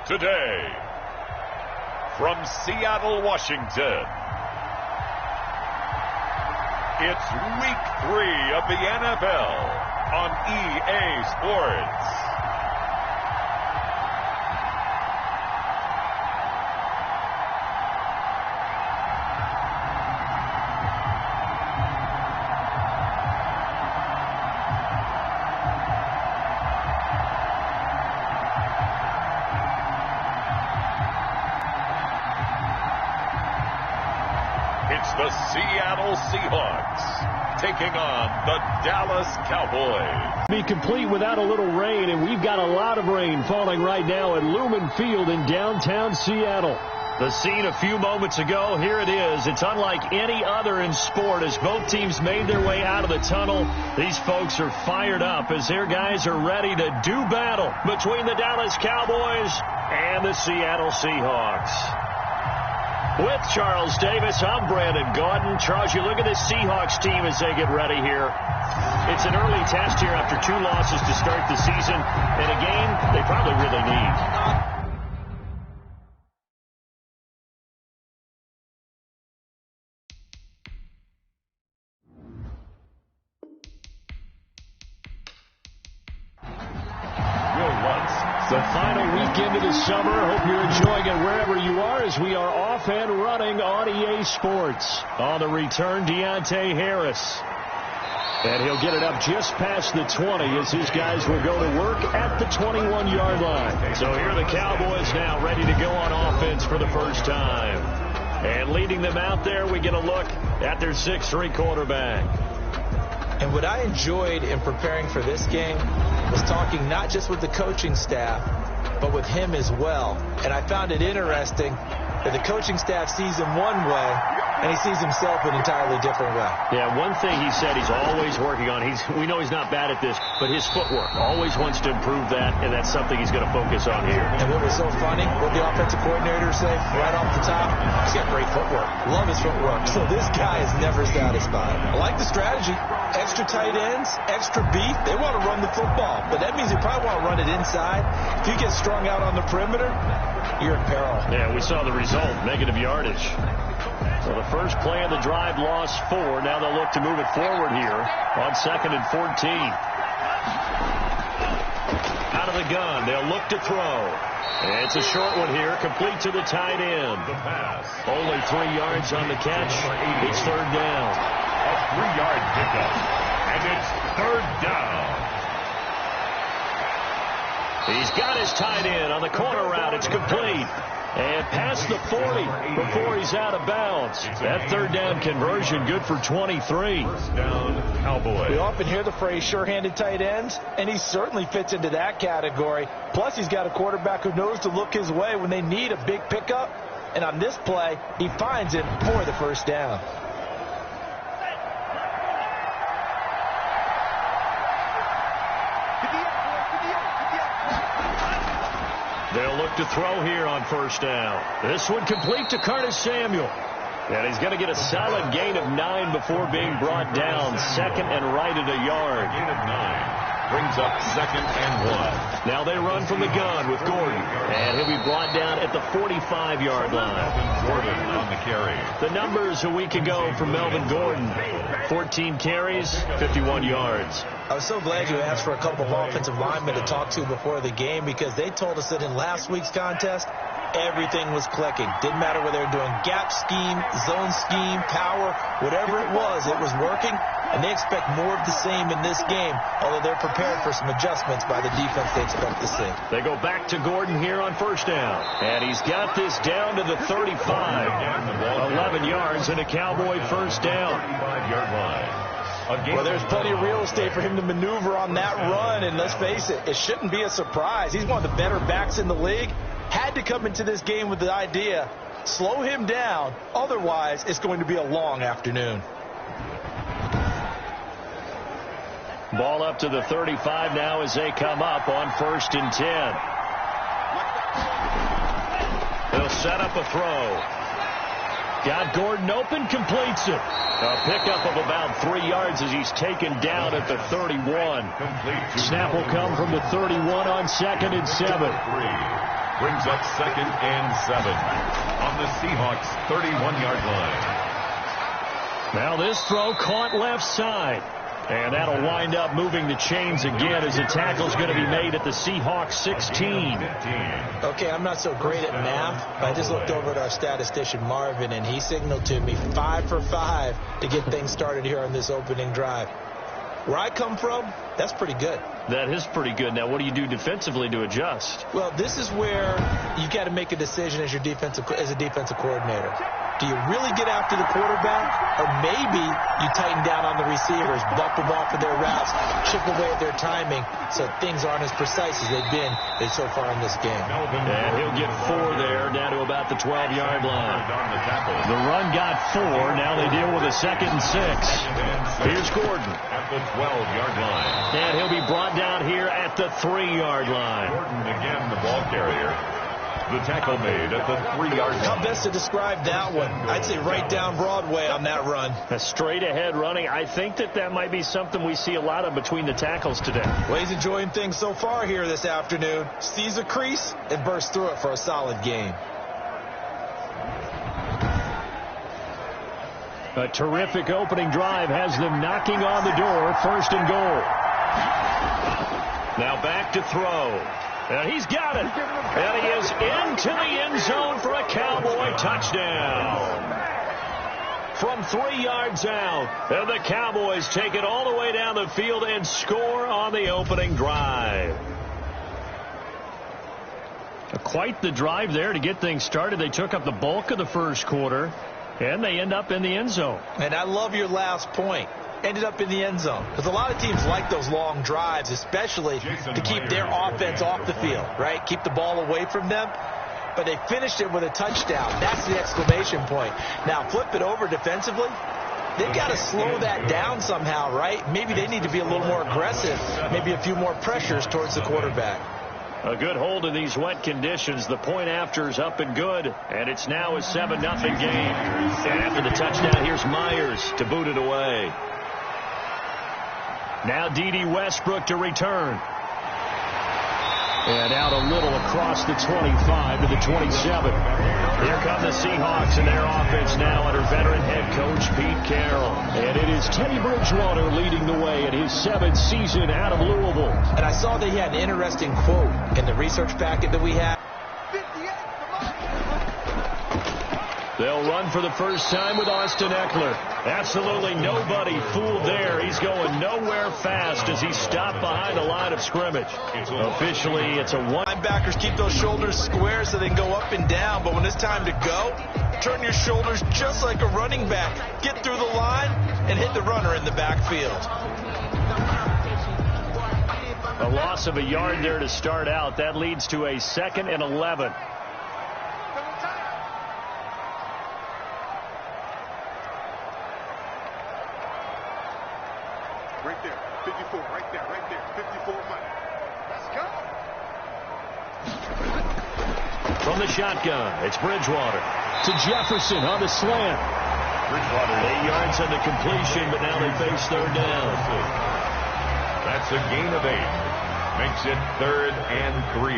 Today, from Seattle, Washington, it's Week 3 of the NFL on EA Sports. It's the Seattle Seahawks taking on the Dallas Cowboys. Be complete without a little rain, and we've got a lot of rain falling right now at Lumen Field in downtown Seattle. The scene a few moments ago, here it is. It's unlike any other in sport as both teams made their way out of the tunnel. These folks are fired up as their guys are ready to do battle between the Dallas Cowboys and the Seattle Seahawks. With Charles Davis, I'm Brandon Gaudin. Charles, you look at this Seahawks team as they get ready here. It's an early test here after 2 losses to start the season, and a game they probably really need. The final weekend of the summer. Hope you're enjoying it wherever you are as we are off and running on EA Sports. On the return, Deontay Harris. And he'll get it up just past the 20 as his guys will go to work at the 21-yard line. So here are the Cowboys now ready to go on offense for the first time. And leading them out there, we get a look at their 6'3" quarterback. And what I enjoyed in preparing for this game was talking not just with the coaching staff, but with him as well. And I found it interesting that the coaching staff sees him one way, and he sees himself an entirely different way. Yeah, one thing he said he's always working on, we know he's not bad at this, but his footwork, always wants to improve that, and that's something he's going to focus on here. And what was so funny, what the offensive coordinator say right off the top, he's got great footwork. Love his footwork. So this guy is never satisfied. I like the strategy. Extra tight ends, extra beef. They want to run the football, but that means they probably want to run it inside. If you get strung out on the perimeter, you're in peril. Yeah, we saw the result, negative yardage. So the first play of the drive lost 4. Now they'll look to move it forward here on 2nd and 14. Out of the gun, they'll look to throw. It's a short one here, complete to the tight end. The pass. Only 3 yards on the catch. It's 3rd down. A 3-yard pickup, and it's 3rd down. He's got his tight end on the corner route. It's complete. And past the 40 before he's out of bounds. That 3rd down conversion good for 23. First down, Cowboys. We often hear the phrase sure-handed tight ends, and he certainly fits into that category. Plus, he's got a quarterback who knows to look his way when they need a big pickup. And on this play, he finds it for the first down. They'll look to throw here on 1st down. This one complete to Curtis Samuel. And he's going to get a solid gain of 9 before being brought down. 2nd and right at a yard. Gain of 9. Brings up 2nd and 1. Now they run from the gun with Gordon. And he'll be brought down at the 45-yard line. Melvin Gordon on the carry. The numbers a week ago from Melvin Gordon. 14 carries, 51 yards. I was so glad you asked for a couple of offensive linemen to talk to before the game because they told us that in last week's contest, everything was clicking. Didn't matter whether they were doing gap scheme, zone scheme, power, whatever it was working. And they expect more of the same in this game, although they're prepared for some adjustments by the defense they expect to see. They go back to Gordon here on 1st down. And he's got this down to the 35. 11 yards and a Cowboy 1st down. 35-yard line. Well, there's plenty of real estate for him to maneuver on that run, and let's face it, it shouldn't be a surprise. He's one of the better backs in the league. Had to come into this game with the idea, slow him down, otherwise it's going to be a long afternoon. Ball up to the 35 now as they come up on 1st and 10. They'll set up a throw. Got Gordon open, completes it. A pickup of about 3 yards as he's taken down at the 31. Snap will come from the 31 on 2nd and 7. Brings up 2nd and 7 on the Seahawks 31-yard line. Now this throw caught left side. And that'll wind up moving the chains again as the tackle's going to be made at the Seahawks 16. Okay, I'm not so great at math, but I just looked over at our statistician Marvin, and he signaled to me 5 for 5 to get things started here on this opening drive. Where I come from, that's pretty good. That is pretty good. Now, what do you do defensively to adjust? Well, this is where you got to make a decision as a defensive coordinator. Do you really get after the quarterback, or maybe you tighten down on the receivers, buck them off of their routes, chip away at their timing, so things aren't as precise as they've been so far in this game. And he'll get 4 there, down to about the 12-yard line. The run got 4. Now they deal with a 2nd and 6. Here's Gordon at the 12-yard line. And he'll be brought down here at the 3-yard line. Gordon again, the ball carrier. The tackle made at the 3-yard line. How best to describe that one? I'd say right down Broadway on that run. A straight ahead running. I think that might be something we see a lot of between the tackles today. Well, he's enjoying things so far here this afternoon. Sees a crease and bursts through it for a solid gain. A terrific opening drive has them knocking on the door. 1st and goal. Now back to throw. And he's got it. And he is into the end zone for a Cowboy touchdown. From 3 yards out. And the Cowboys take it all the way down the field and score on the opening drive. Quite the drive there to get things started. They took up the bulk of the first quarter. And they end up in the end zone. And I love your last point. Ended up in the end zone. Because a lot of teams like those long drives, especially to keep their offense off the field, right? Keep the ball away from them. But they finished it with a touchdown. That's the exclamation point. Now, flip it over defensively. They've got to slow that down somehow, right? Maybe they need to be a little more aggressive. Maybe a few more pressures towards the quarterback. A good hold in these wet conditions. The point after is up and good. And it's now a 7-0 game. And after the touchdown, here's Myers to boot it away. Now D.D. Westbrook to return. And out a little across the 25 to the 27. Here come the Seahawks and their offense now under veteran head coach Pete Carroll. And it is Teddy Bridgewater leading the way in his 7th season out of Louisville. And I saw that he had an interesting quote in the research packet that we had. They'll run for the first time with Austin Eckler. Absolutely nobody fooled there. He's going nowhere fast as he stopped behind the line of scrimmage. Officially, it's a one. Linebackers keep those shoulders square so they can go up and down. But when it's time to go, turn your shoulders just like a running back. Get through the line and hit the runner in the backfield. A loss of a yard there to start out. That leads to a 2nd and 11. Right there, 54, right there, 54 money. Let's go. From the shotgun, it's Bridgewater to Jefferson on the slant. Bridgewater 8 yards on the completion, but now they face 3rd down. That's a gain of 8. Makes it 3rd and 3.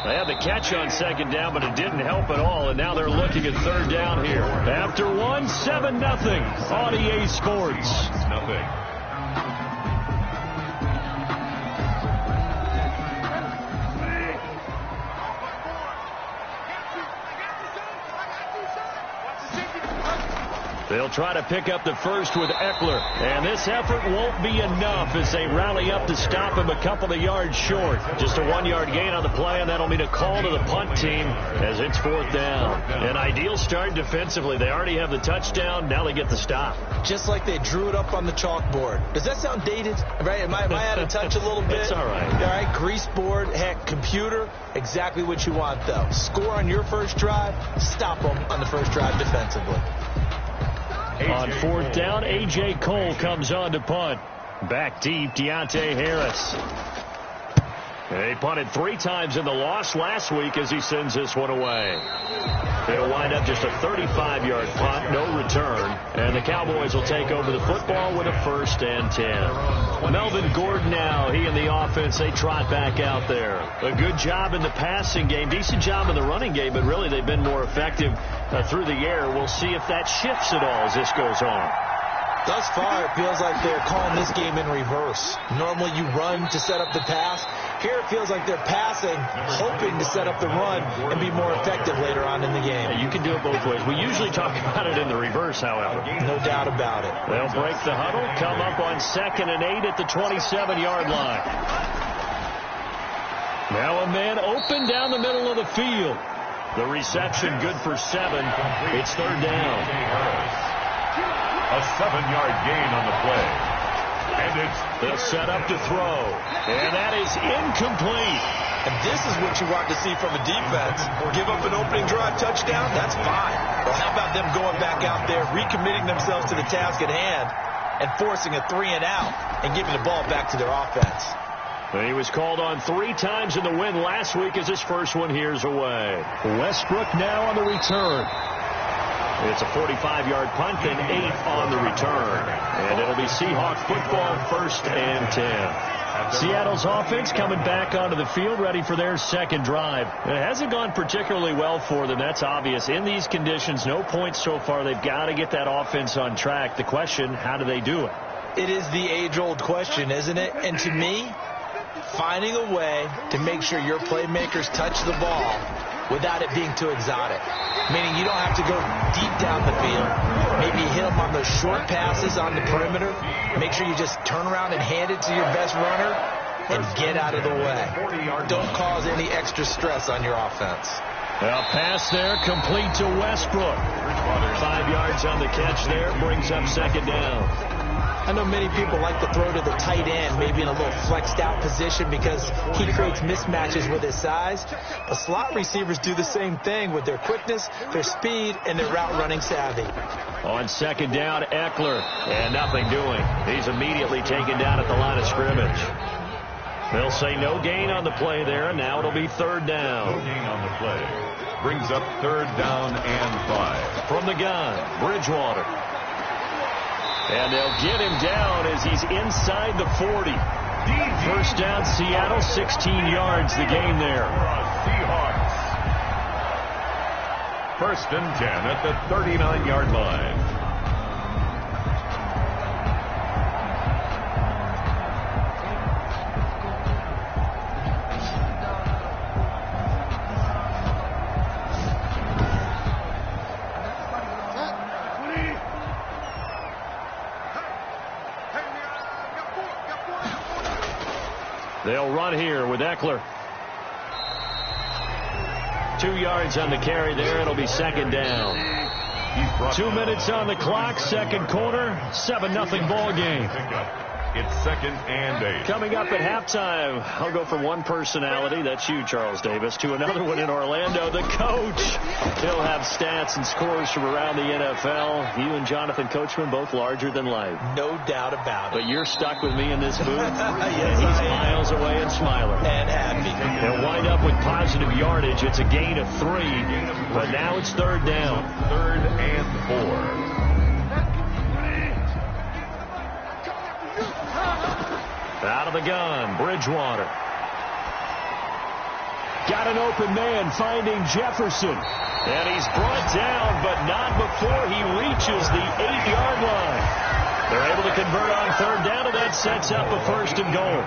They had the catch on 2nd down, but it didn't help at all, and now they're looking at 3rd down here. After 7-0 on EA Sports. Nothing. They'll try to pick up the first with Eckler. And this effort won't be enough as they rally up to stop him a couple of yards short. Just a 1-yard gain on the play, and that'll mean a call to the punt team as it's 4th down. An ideal start defensively. They already have the touchdown. Now they get the stop. Just like they drew it up on the chalkboard. Does that sound dated? Right? Am I out of touch a little bit? It's all right. All right, grease board, heck, computer, exactly what you want, though. Score on your first drive, stop them on the first drive defensively. On 4th down, A.J. Cole comes on to punt. Back deep, Deontay Harris. They punted 3 times in the loss last week as he sends this one away. It'll wind up just a 35-yard punt, no return. And the Cowboys will take over the football with a 1st and 10. Melvin Gordon now, he and the offense, they trot back out there. A good job in the passing game, decent job in the running game, but really they've been more effective through the air. We'll see if that shifts at all as this goes on. Thus far, it feels like they're calling this game in reverse. Normally you run to set up the pass. Here it feels like they're passing, hoping to set up the run and be more effective later on in the game. Yeah, you can do it both ways. We usually talk about it in the reverse, however. No doubt about it. They'll break the huddle, come up on 2nd and 8 at the 27-yard line. Now a man open down the middle of the field. The reception good for 7. It's 3rd down. A 7-yard gain on the play. And they'll set up to throw. And that is incomplete. And this is what you want to see from a defense. Give up an opening drive touchdown, that's fine. Well, how about them going back out there, recommitting themselves to the task at hand, and forcing a 3-and-out and giving the ball back to their offense. He was called on 3 times in the win last week as his first one here's away. Westbrook now on the return. It's a 45-yard punt and 8 on the return. And it'll be Seahawks football, 1st and 10. Seattle's offense coming back onto the field, ready for their second drive. It hasn't gone particularly well for them. That's obvious. In these conditions, no points so far. They've got to get that offense on track. The question, how do they do it? It is the age-old question, isn't it? And to me, finding a way to make sure your playmakers touch the ball without it being too exotic. Meaning you don't have to go deep down the field. Maybe hit them on those short passes on the perimeter. Make sure you just turn around and hand it to your best runner and get out of the way. Don't cause any extra stress on your offense. Well, pass there, complete to Westbrook. 5 yards on the catch there, brings up 2nd down. I know many people like to throw to the tight end, maybe in a little flexed out position because he creates mismatches with his size. But slot receivers do the same thing with their quickness, their speed, and their route running savvy. On 2nd down, Eckler, and nothing doing. He's immediately taken down at the line of scrimmage. They'll say no gain on the play there, and now it'll be 3rd down. no gain on the play. Brings up 3rd down and 5. From the gun, Bridgewater. And they'll get him down as he's inside the 40. 1st down, Seattle, 16 yards the gain there. Seahawks. 1st and 10 at the 39-yard line. They'll run here with Eckler. 2 yards on the carry there. It'll be 2nd down. 2 minutes on the clock. 2nd quarter. 7-0 ball game. It's 2nd and 8. Coming up at halftime, I'll go from one personality, that's you, Charles Davis, to another one in Orlando, the coach. He'll have stats and scores from around the NFL. You and Jonathan Coachman, both larger than life. No doubt about it. But you're stuck with me in this booth. Yes, he's miles away and smiling. And happy. They'll wind up with positive yardage. It's a gain of 3, but now it's 3rd down. 3rd and 4. Out of the gun, Bridgewater. Got an open man finding Jefferson. And he's brought down, but not before he reaches the 8-yard line. They're able to convert on 3rd down, and that sets up a 1st and goal.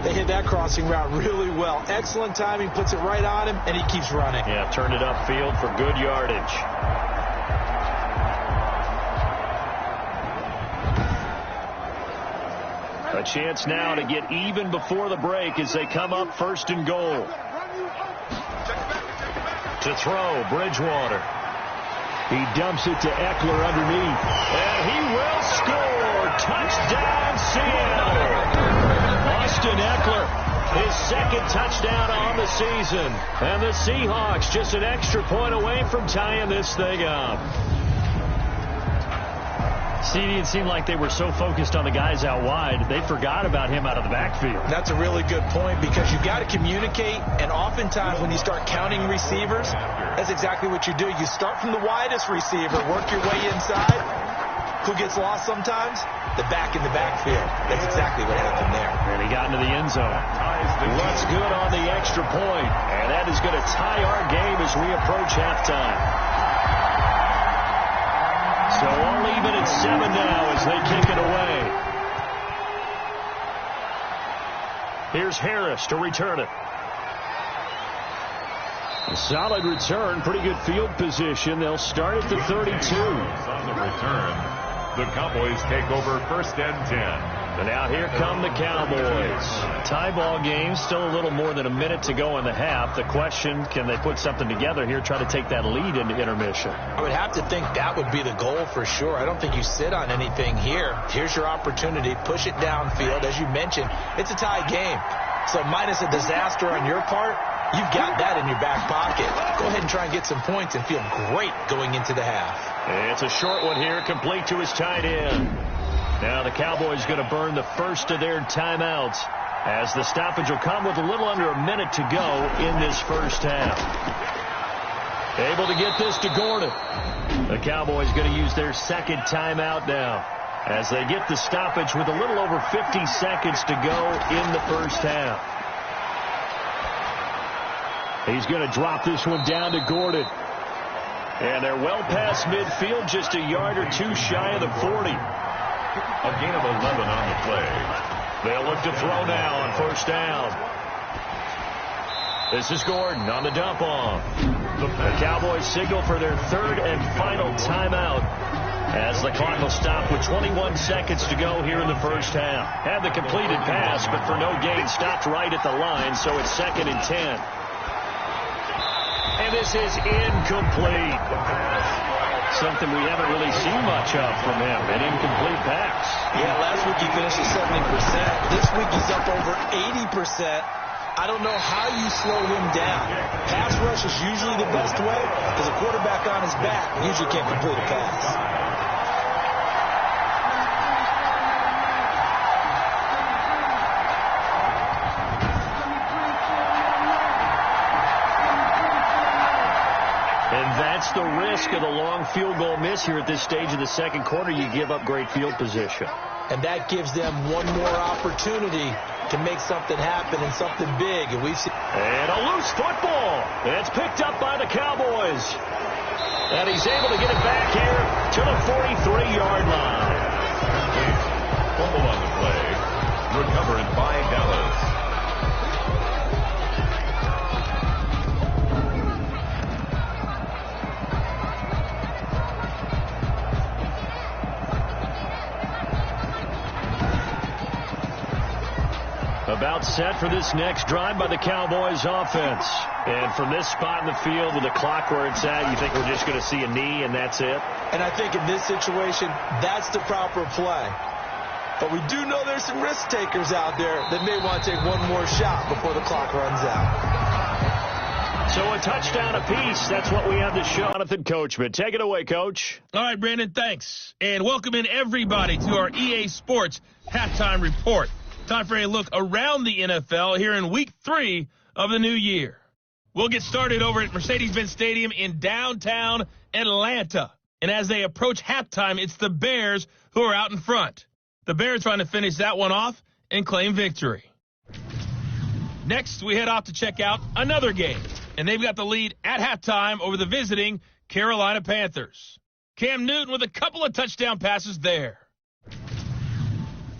They hit that crossing route really well. Excellent timing, puts it right on him, and he keeps running. Yeah, turned it upfield for good yardage. A chance now to get even before the break as they come up 1st and goal. To throw, Bridgewater. He dumps it to Eckler underneath. And he will score. Touchdown, Seattle. Austin Eckler, his 2nd touchdown on the season. And the Seahawks just an extra point away from tying this thing up. CD, it seemed like they were so focused on the guys out wide, they forgot about him out of the backfield. That's a really good point because you've got to communicate, and oftentimes when you start counting receivers, that's exactly what you do. You start from the widest receiver, work your way inside. Who gets lost sometimes? The back in the backfield. That's exactly what happened there. And he got into the end zone. Looks good on the extra point, and that is going to tie our game as we approach halftime. So all even at 7 now as they kick it away. Here's Harris to return it. A solid return, pretty good field position. They'll start at the 32. On the return, the Cowboys take over 1st and 10. And now here come the Cowboys. Tie ball game, still a little more than a minute to go in the half. The question, can they put something together here, try to take that lead into intermission? I would have to think that would be the goal for sure. I don't think you sit on anything here. Here's your opportunity. Push it downfield. As you mentioned, it's a tie game. So minus a disaster on your part, you've got that in your back pocket. Go ahead and try and get some points and feel great going into the half. It's a short one here, complete to his tight end. Now the Cowboys going to burn the first of their timeouts as the stoppage will come with a little under a minute to go in this first half. Able to get this to Gordon. The Cowboys going to use their second timeout now as they get the stoppage with a little over 50 seconds to go in the first half. He's going to drop this one down to Gordon. And they're well past midfield, just a yard or two shy of the 40. A gain of 11 on the play. They'll look to throw now on first down. This is Gordon on the dump off. The Cowboys signal for their third and final timeout as the clock will stop with 21 seconds to go here in the first half. Had the completed pass, but for no gain, stopped right at the line, so it's 2nd and 10. And this is incomplete. Something we haven't really seen much of from him, an incomplete pass. Yeah, last week he finished at 70%. This week he's up over 80%. I don't know how you slow him down. Pass rush is usually the best way because a quarterback on his back usually can't complete a pass. That's the risk of the long field goal miss here at this stage of the second quarter. You give up great field position. And that gives them one more opportunity to make something happen and something big. And we've seen. And a loose football. It's picked up by the Cowboys. And he's able to get it back here to the 43-yard line. Fumble on the play. Recovered by Dallas. About set for this next drive by the Cowboys offense. And from this spot in the field with the clock where it's at, you think we're just going to see a knee and that's it? And I think in this situation, that's the proper play. But we do know there's some risk takers out there that may want to take one more shot before the clock runs out. So a touchdown apiece. That's what we have to show. Jonathan Coachman. Take it away, Coach. All right, Brandon, thanks. And welcome in everybody to our EA Sports Halftime Report. Time for a look around the NFL here in Week 3 of the new year. We'll get started over at Mercedes-Benz Stadium in downtown Atlanta. And as they approach halftime, it's the Bears who are out in front. The Bears trying to finish that one off and claim victory. Next, we head off to check out another game. And they've got the lead at halftime over the visiting Carolina Panthers. Cam Newton with a couple of touchdown passes there.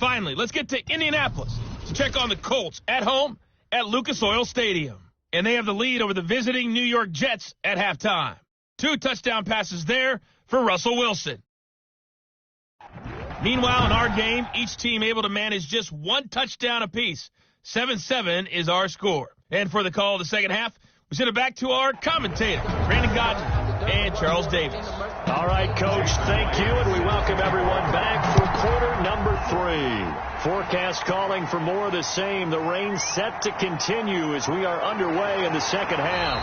Finally, let's get to Indianapolis to check on the Colts at home at Lucas Oil Stadium. And they have the lead over the visiting New York Jets at halftime. 2 touchdown passes there for Russell Wilson. Meanwhile, in our game, each team able to manage just 1 touchdown apiece. 7-7 is our score. And for the call of the second half, we send it back to our commentators, Brandon Godden and Charles Davis. All right, Coach, thank you, and we welcome everyone back for quarter number 3. Forecast calling for more of the same. The rain set to continue as we are underway in the second half.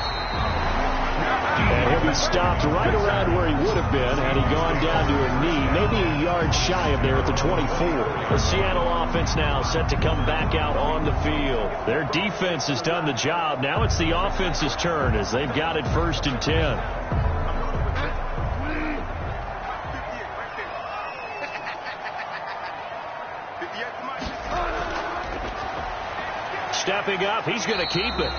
And he'll be stopped right around where he would have been had he gone down to a knee, maybe a yard shy of there at the 24. The Seattle offense now set to come back out on the field. Their defense has done the job. Now it's the offense's turn as they've got it 1st and 10. Stepping up, he's going to keep it.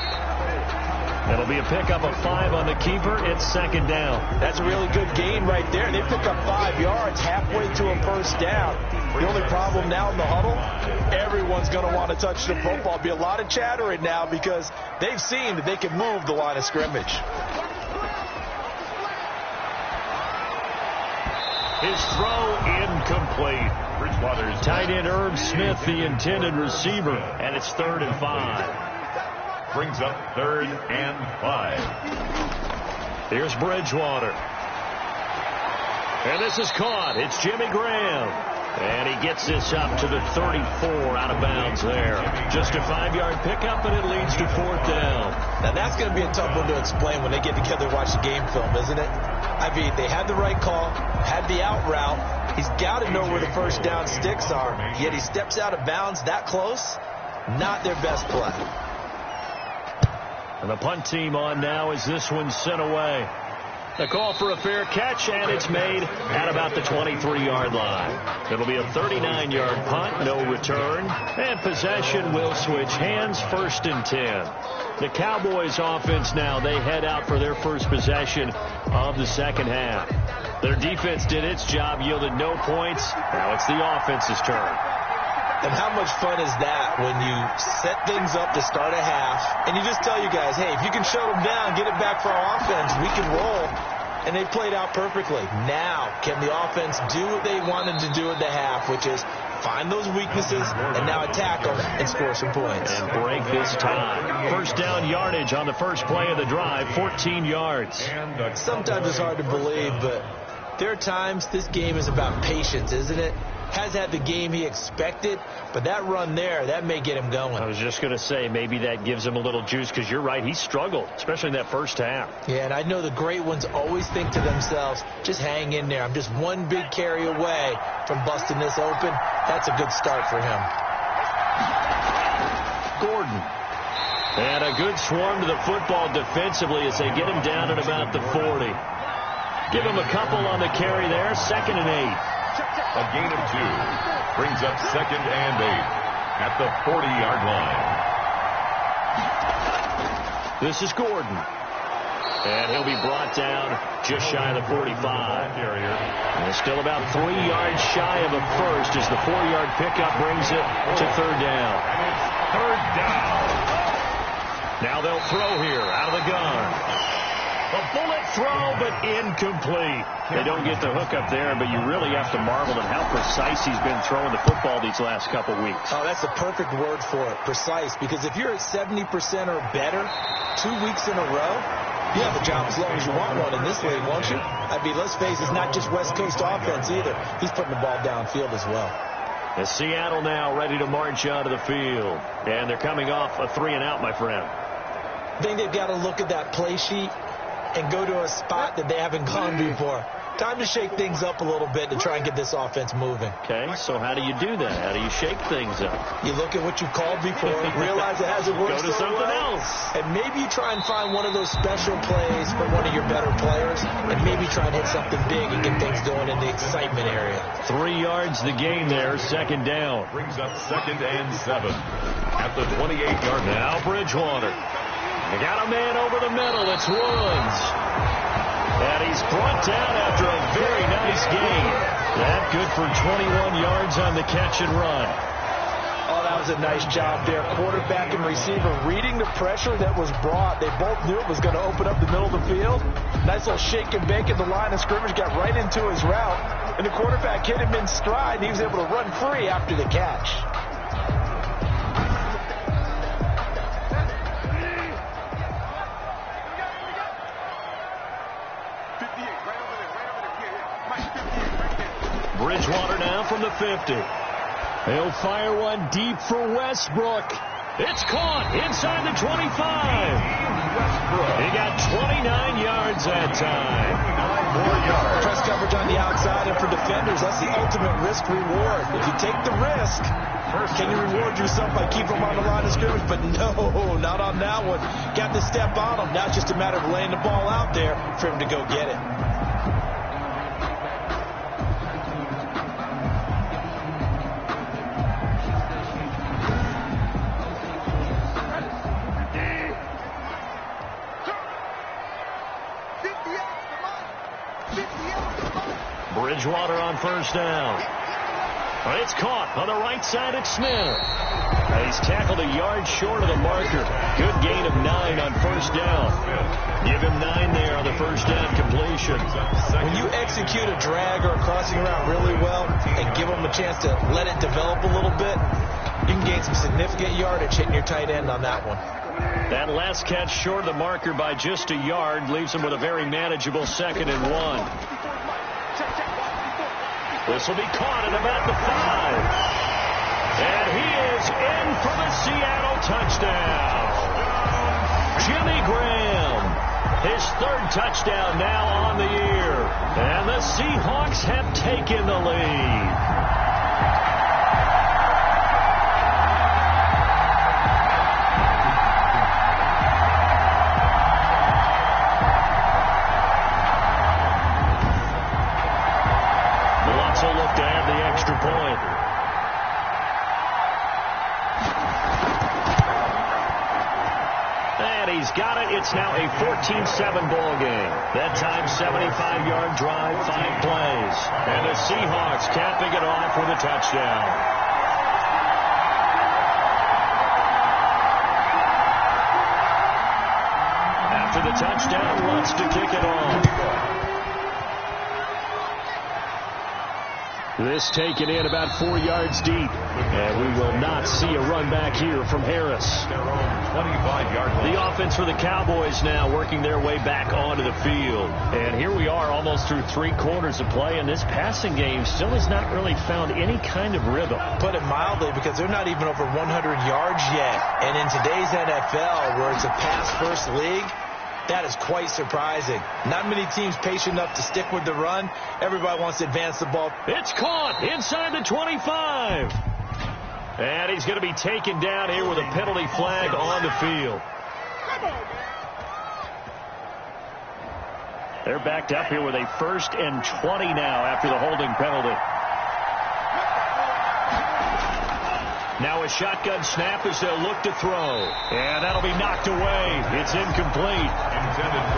It'll be a pickup of 5 on the keeper. It's 2nd down. That's a really good gain right there. They pick up 5 yards halfway to a 1st down. The only problem now in the huddle, everyone's going to want to touch the football. Be a lot of chattering now because they've seen that they can move the line of scrimmage. His throw incomplete. Bridgewater's tight end Herb Smith, the intended receiver, and it's 3rd and 5. Brings up 3rd and 5. Here's Bridgewater. And this is caught. It's Jimmy Graham. And he gets this up to the 34 out of bounds there. Just a 5-yard pickup, and it leads to 4th down. Now, that's going to be a tough one to explain when they get together and watch the game film, isn't it? I mean, they had the right call, had the out route. He's got to know where the 1st down sticks are, yet he steps out of bounds that close. Not their best play. And the punt team on now as this one's sent away. The call for a fair catch, and it's made at about the 23-yard line. It'll be a 39-yard punt, no return, and possession will switch hands, 1st and 10. The Cowboys offense now, they head out for their first possession of the 2nd half. Their defense did its job, yielded no points. Now it's the offense's turn. And how much fun is that when you set things up to start a half and you just tell you guys, hey, if you can shut them down, get it back for our offense, we can roll. And they played out perfectly. Now, can the offense do what they wanted to do at the half, which is find those weaknesses and now attack them and score some points. And break this tie. 1st down yardage on the first play of the drive, 14 yards. Sometimes it's hard to believe, but there are times this game is about patience, isn't it? Has had the game he expected, but that run there, that may get him going. I was just going to say, maybe that gives him a little juice, because you're right, he struggled, especially in that 1st half. Yeah, and I know the great ones always think to themselves, just hang in there. I'm just one big carry away from busting this open. That's a good start for him. Gordon. And a good swarm to the football defensively as they get him down at about the 40. Give him a couple on the carry there, 2nd and 8. A gain of 2 brings up 2nd and 8 at the 40-yard line. This is Gordon. And he'll be brought down just shy of the 45. And still about 3 yards shy of a first as the 4-yard pickup brings it to 3rd down. And it's 3rd down. Now they'll throw here out of the gun. A bullet throw, but incomplete. They don't get the hook up there, but you really have to marvel at how precise he's been throwing the football these last couple weeks. Oh, that's the perfect word for it, precise, because if you're at 70% or better 2 weeks in a row, you have a job as long as you want one in this league, won't you? I mean, let's face it, it's not just West Coast offense either. He's putting the ball downfield as well. And Seattle now ready to march onto the field. And they're coming off a 3-and-out, my friend. I think they've got to look at that play sheet and go to a spot that they haven't gone before. Time to shake things up a little bit to try and get this offense moving. Okay, so how do you do that? How do you shake things up? You look at what you've called before, realize it hasn't worked Go to so something well, else. and maybe you try and find one of those special plays from one of your better players, and maybe try and hit something big and get things going in the excitement area. 3 yards the gain there, 2nd down. Brings up 2nd and 7 at the 28-yard line. Now Bridgewater. They got a man over the middle. It's Woods. And he's brought down after a very nice gain. That good for 21 yards on the catch and run. Oh, that was a nice job there. Quarterback and receiver reading the pressure that was brought. They both knew it was going to open up the middle of the field. Nice little shake and bake at the line of scrimmage. Got right into his route. And the quarterback hit him in stride. And he was able to run free after the catch. Bridgewater now from the 50. They'll fire one deep for Westbrook. It's caught inside the 25. He got 29 yards that time. 9 more yards. Press coverage on the outside, and for defenders, that's the ultimate risk reward. If you take the risk, can you reward yourself by keeping them on the line of scrimmage? But no, not on that one. Got to step on them. Now it's just a matter of laying the ball out there for him to go get it. Bridgewater on first down. It's caught on the right side at Smith. He's tackled a yard short of the marker. Good gain of 9 on first down. Give him 9 there on the first down completion. When you execute a drag or a crossing route really well and give them a chance to let it develop a little bit, you can gain some significant yardage hitting your tight end on that one. That last catch short of the marker by just a yard leaves him with a very manageable 2nd and 1. This will be caught at about the 5. And he is in for the Seattle touchdown. Jimmy Graham, his 3rd touchdown now on the year. And the Seahawks have taken the lead. Look to have the extra point. And he's got it. It's now a 14-7 ball game. That time 75-yard drive, 5 plays. And the Seahawks capping it off with a touchdown. After the touchdown, wants to kick it off. This taken in about 4 yards deep. And we will not see a run back here from Harris. Their own 25-yard line. The offense for the Cowboys now working their way back onto the field. And here we are almost through 3 quarters of play, and this passing game still has not really found any kind of rhythm. Put it mildly, because they're not even over 100 yards yet. And in today's NFL, where it's a pass-first league, that is quite surprising. Not many teams patient enough to stick with the run. Everybody wants to advance the ball. It's caught inside the 25. And he's going to be taken down here with a penalty flag on the field. They're backed up here with a 1st and 20 now after the holding penalty. Now a shotgun snap as they'll look to throw. And that'll be knocked away. It's incomplete.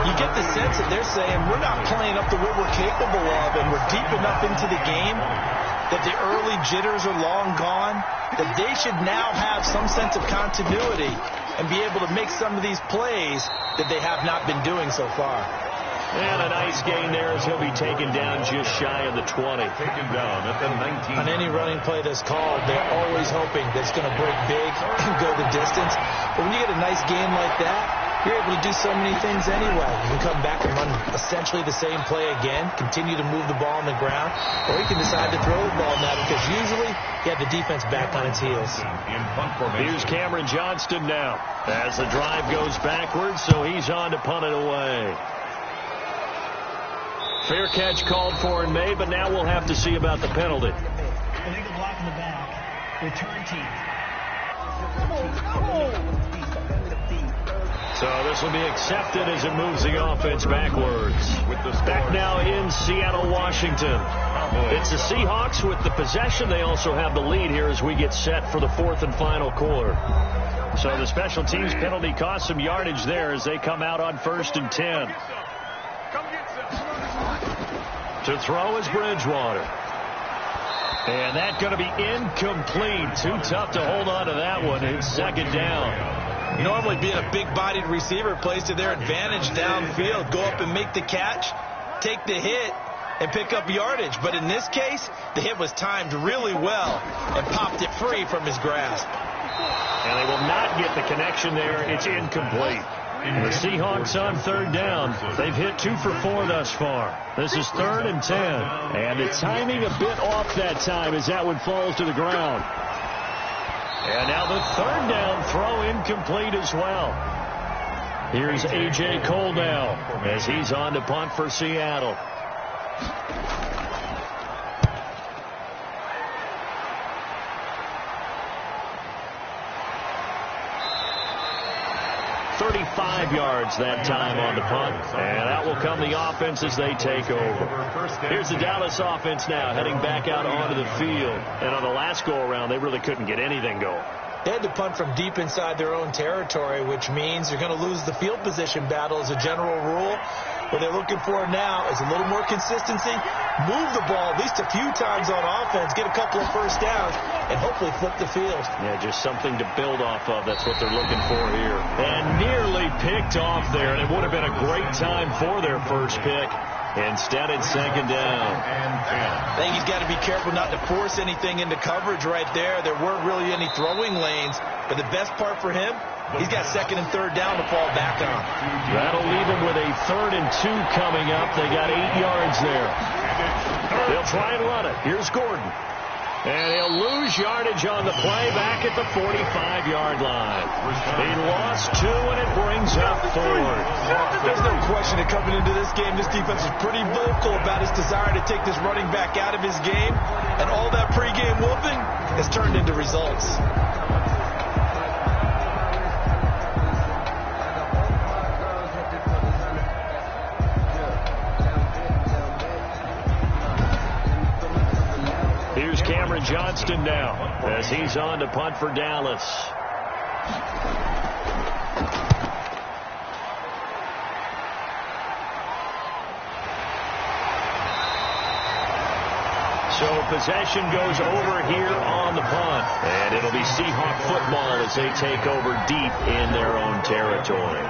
You get the sense that they're saying we're not playing up to what we're capable of, and we're deep enough into the game that the early jitters are long gone, that they should now have some sense of continuity and be able to make some of these plays that they have not been doing so far. And a nice gain there as he'll be taken down just shy of the 20. Taken down at the 19. On any running play that's called, they're always hoping that it's going to break big and go the distance. But when you get a nice gain like that, you're able to do so many things anyway. You can come back and run essentially the same play again, continue to move the ball on the ground, or you can decide to throw the ball now because usually you have the defense back on its heels. Here's Cameron Johnston now as the drive goes backwards, so he's on to punt it away. Fair catch called for and made, but now we'll have to see about the penalty. Illegal block in the back. Return team. So this will be accepted as it moves the offense backwards. Back now in Seattle, Washington. It's the Seahawks with the possession. They also have the lead here as we get set for the 4th and final quarter. So the special teams penalty cost some yardage there as they come out on 1st and 10. To throw is Bridgewater. And that's going to be incomplete. Too tough to hold on to that one. It's 2nd down. Normally being a big-bodied receiver plays to their advantage downfield. Go up and make the catch, take the hit, and pick up yardage. But in this case, the hit was timed really well and popped it free from his grasp. And they will not get the connection there. It's incomplete. The Seahawks on 3rd down. They've hit 2 for 4 thus far. This is 3rd and 10. And the timing a bit off that time as that one falls to the ground. And now the third down throw incomplete as well. Here's A.J. Cole now as he's on to punt for Seattle. "35 yards that time on the punt, and that will come the offense as they take over. Here's the Dallas offense now heading back out onto the field, and on the last go-around, they really couldn't get anything going. They had to punt from deep inside their own territory, which means you're going to lose the field position battle as a general rule. What they're looking for now is a little more consistency, move the ball at least a few times on offense, get a couple of first downs, and hopefully flip the field. Yeah, just something to build off of. That's what they're looking for here. And nearly picked off there, and it would have been a great time for their first pick. Instead, it's second down. I think he's got to be careful not to force anything into coverage right there. There weren't really any throwing lanes, but the best part for him, he's got second and third down to fall back on. That'll leave him with a 3rd and 2 coming up. They got 8 yards there. They'll try and run it. Here's Gordon. And he'll lose yardage on the play back at the 45-yard line. He lost 2, and it brings up 4th. There's no question that coming into this game, this defense is pretty vocal about his desire to take this running back out of his game. And all that pregame whooping has turned into results. Johnston now as he's on to punt for Dallas. So possession goes over here on the punt, and it'll be Seahawk football as they take over deep in their own territory.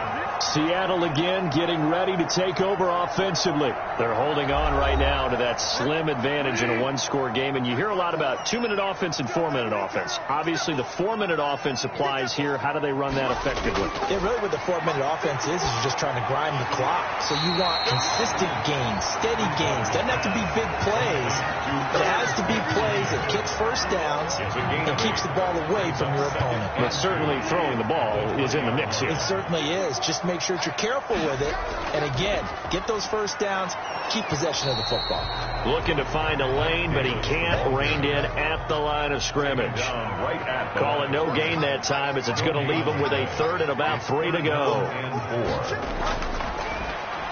Seattle again getting ready to take over offensively. They're holding on right now to that slim advantage in a one-score game. And you hear a lot about 2-minute offense and 4-minute offense. Obviously, the 4-minute offense applies here. How do they run that effectively? Yeah, really what the 4-minute offense is you're just trying to grind the clock. So you want consistent gains, steady gains. Doesn't have to be big plays, but it has to be plays that gets first downs and keeps the ball away from your opponent. But certainly throwing the ball is in the mix here. It certainly is. Just make sure that you're careful with it. And again, get those first downs, keep possession of the football. Looking to find a lane, but he can't. Reined in at the line of scrimmage. Call it no gain that time as it's going to leave him with a 3rd and about 3 to go.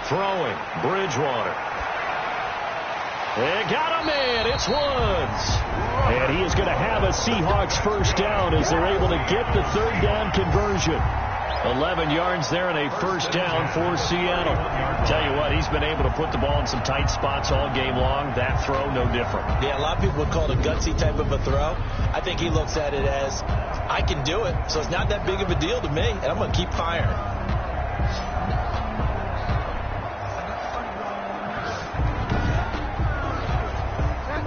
Throwing, Bridgewater. They got him in. It's Woods. And he is going to have a Seahawks first down as they're able to get the 3rd down conversion. 11 yards there and a first down for Seattle. Tell you what, he's been able to put the ball in some tight spots all game long. That throw, no different. Yeah, a lot of people would call it a gutsy type of a throw. I think he looks at it as, I can do it, so it's not that big of a deal to me, and I'm going to keep firing.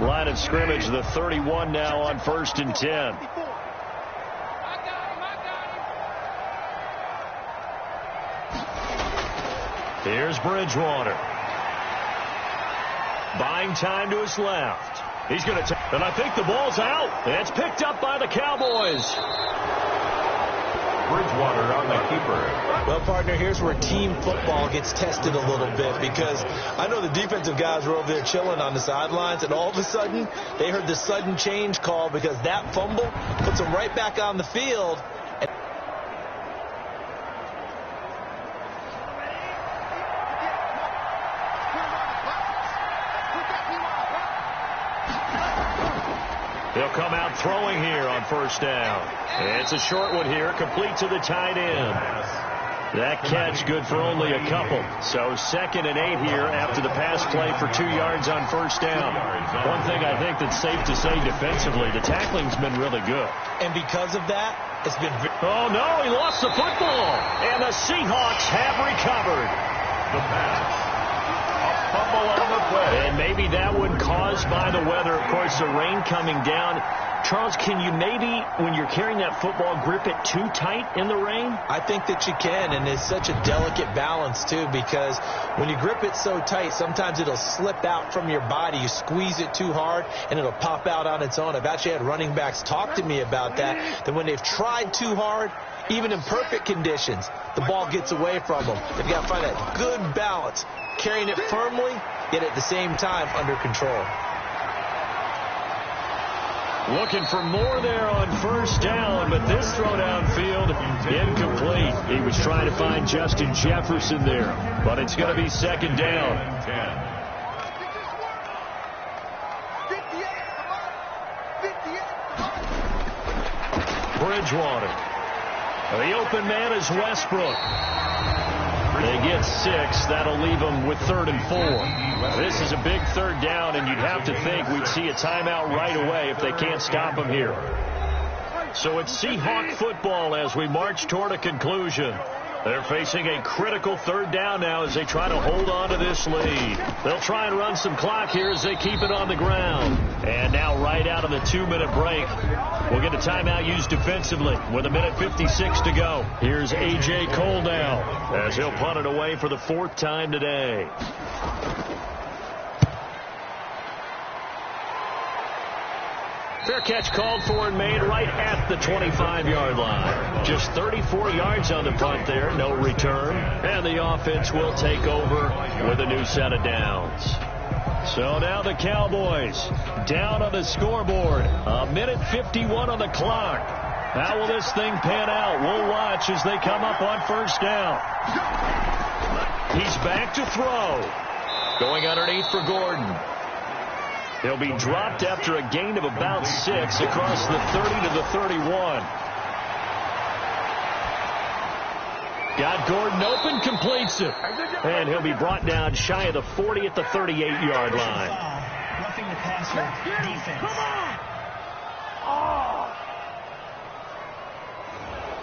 Line of scrimmage, the 31 now on 1st and 10. Here's Bridgewater. Buying time to his left. He's going to and I think the ball's out. It's picked up by the Cowboys. Bridgewater on the keeper. Well, partner, here's where team football gets tested a little bit, because I know the defensive guys were over there chilling on the sidelines, and all of a sudden they heard the sudden change call because that fumble puts them right back on the field. He'll come out throwing here on first down. It's a short one here, complete to the tight end. That catch good for only a couple. So 2nd and 8 here after the pass play for 2 yards on first down. One thing I think that's safe to say defensively, the tackling's been really good. And because of that, it's been... Oh, no, he lost the football. And the Seahawks have recovered. The pass. Fumble on the play. And maybe that one caused by the weather. Of course, the rain coming down Charles, can you maybe, when you're carrying that football, grip it too tight in the rain? I think that you can, and it's such a delicate balance, too, because when you grip it so tight, sometimes it'll slip out from your body. You squeeze it too hard, and it'll pop out on its own. I've actually had running backs talk to me about that when they've tried too hard, even in perfect conditions, the ball gets away from them. They've got to find that good balance, carrying it firmly, yet at the same time under control. Looking for more there on first down, but this throw downfield incomplete. He was trying to find Justin Jefferson there, but it's going to be second down. 10. Bridgewater. The open man is Westbrook. They get 6. That'll leave them with 3rd and 4. This is a big third down, and you'd have to think we'd see a timeout right away if they can't stop them here. So it's Seahawk football as we march toward a conclusion. They're facing a critical third down now as they try to hold on to this lead. They'll try and run some clock here as they keep it on the ground. And now right out of the 2-minute break, we'll get a timeout used defensively with 1:56 to go. Here's A.J. Cole now as he'll punt it away for the 4th time today. Fair catch called for and made right at the 25-yard line. Just 34 yards on the punt there, no return. And the offense will take over with a new set of downs. So now the Cowboys down on the scoreboard. 1:51 on the clock. How will this thing pan out? We'll watch as they come up on first down. He's back to throw. Going underneath for Gordon. He'll be dropped after a gain of about 6 across the 30 to the 31. Got Gordon open, completes it. And he'll be brought down shy of the 40 at the 38-yard line. Roughing the passer defense.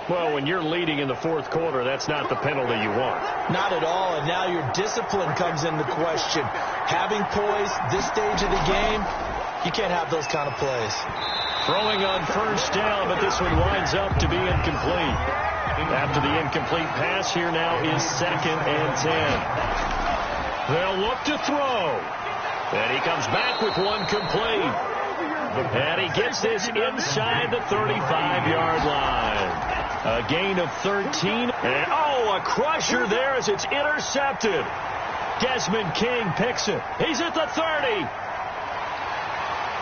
Well, when you're leading in the 4th quarter, that's not the penalty you want. Not at all, and now your discipline comes into question. Having poise this stage of the game, you can't have those kind of plays. Throwing on first down, but this one winds up to be incomplete. After the incomplete pass, here now is 2nd and 10. They'll look to throw. And he comes back with one complete. And he gets this inside the 35-yard line. A gain of 13. And, a crusher there as it's intercepted. Desmond King picks it. He's at the 30.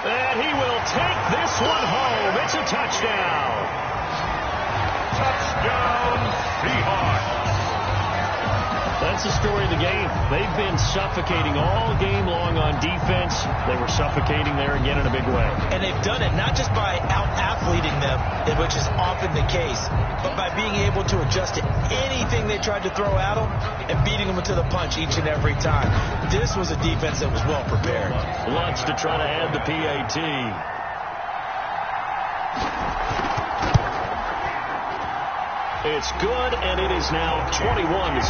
And he will take this one home. It's a touchdown. Touchdown, Seahawks. That's the story of the game. They've been suffocating all game long on defense. They were suffocating there again in a big way. And they've done it not just by out-athleting them, which is often the case, but by being able to adjust to anything they tried to throw at them and beating them to the punch each and every time. This was a defense that was well prepared. Lutz to try to add the PAT. It's good, and it is now 21-7.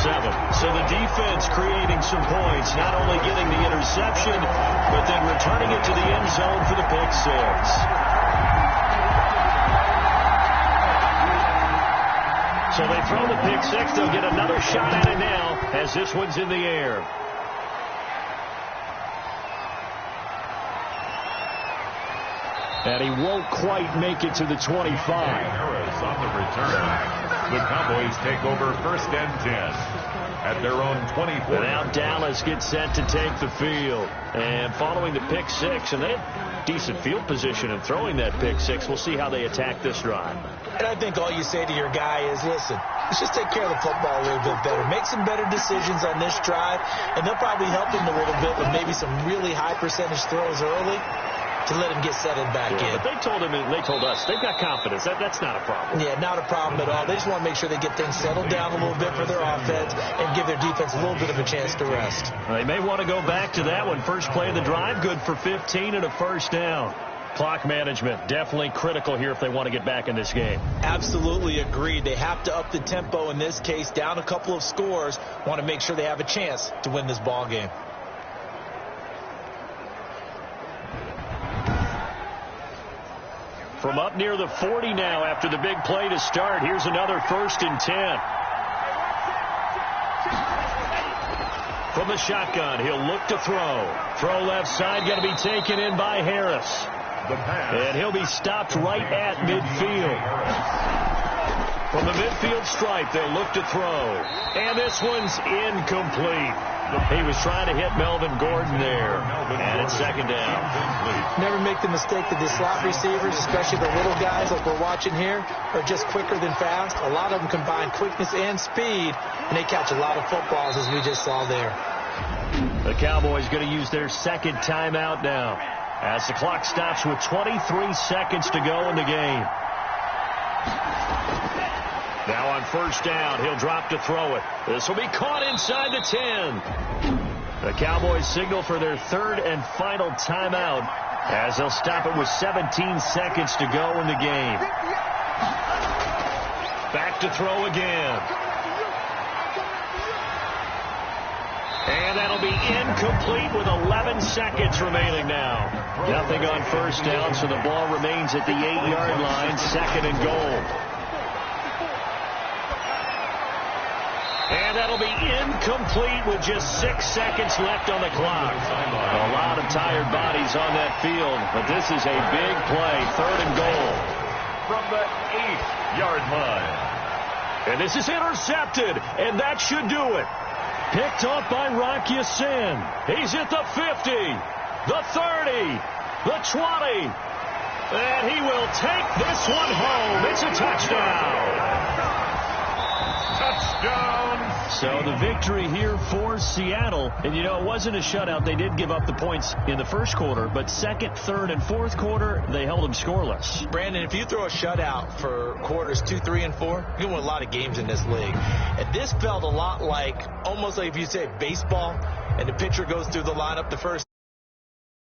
So the defense creating some points, not only getting the interception, but then returning it to the end zone for the pick 6. So they throw the pick 6. They'll get another shot at it now as this one's in the air. And he won't quite make it to the 25. Harris on the return. The Cowboys take over 1st and 10 at their own 24. And now Dallas gets set to take the field. And following the pick 6, and they had decent field position in throwing that pick 6. We'll see how they attack this drive. And I think all you say to your guy is, listen, let's just take care of the football a little bit better. Make some better decisions on this drive, and they'll probably help him a little bit with maybe some really high percentage throws early to let him get settled back in. But they told him, and they told us, they've got confidence. That's not a problem. Yeah, not a problem at all. They just want to make sure they get things settled down a little bit for their offense and give their defense a little bit of a chance to rest. They may want to go back to that one. First play of the drive, good for 15 and a first down. Clock management, definitely critical here if they want to get back in this game. Absolutely agreed. They have to up the tempo in this case, down a couple of scores, want to make sure they have a chance to win this ball game. from up near the 40 now after the big play to start. Here's another 1st and 10. From the shotgun, he'll look to throw. Throw left side, going to be taken in by Harris. And he'll be stopped right at midfield. From the midfield stripe, they'll look to throw. And this one's incomplete. He was trying to hit Melvin Gordon there. And it's 2nd down. Never make the mistake that the slot receivers, especially the little guys like we're watching here, are just quicker than fast. A lot of them combine quickness and speed, and they catch a lot of footballs, as we just saw there. The Cowboys going to use their 2nd timeout now, as the clock stops with 23 seconds to go in the game. Now on 1st down, he'll drop to throw it. This will be caught inside the 10. The Cowboys signal for their 3rd and final timeout, as they'll stop it with 17 seconds to go in the game. Back to throw again. And that'll be incomplete with 11 seconds remaining now. Nothing on 1st down, so the ball remains at the 8-yard line, 2nd and goal. And that'll be incomplete with just 6 seconds left on the clock. A lot of tired bodies on that field, but this is a big play, 3rd and goal. From the 8-yard line. And this is intercepted, and that should do it. Picked off by Rock Ya-Sin. He's at the 50, the 30, the 20. And he will take this one home. It's a touchdown. Touchdown. So the victory here for Seattle. And, you know, it wasn't a shutout. They did give up the points in the 1st quarter, but 2nd, 3rd, and 4th quarter, they held them scoreless. Brandon, if you throw a shutout for quarters 2, 3, and 4, you can win a lot of games in this league. And this felt a lot like, almost like if you say baseball, and the pitcher goes through the lineup the first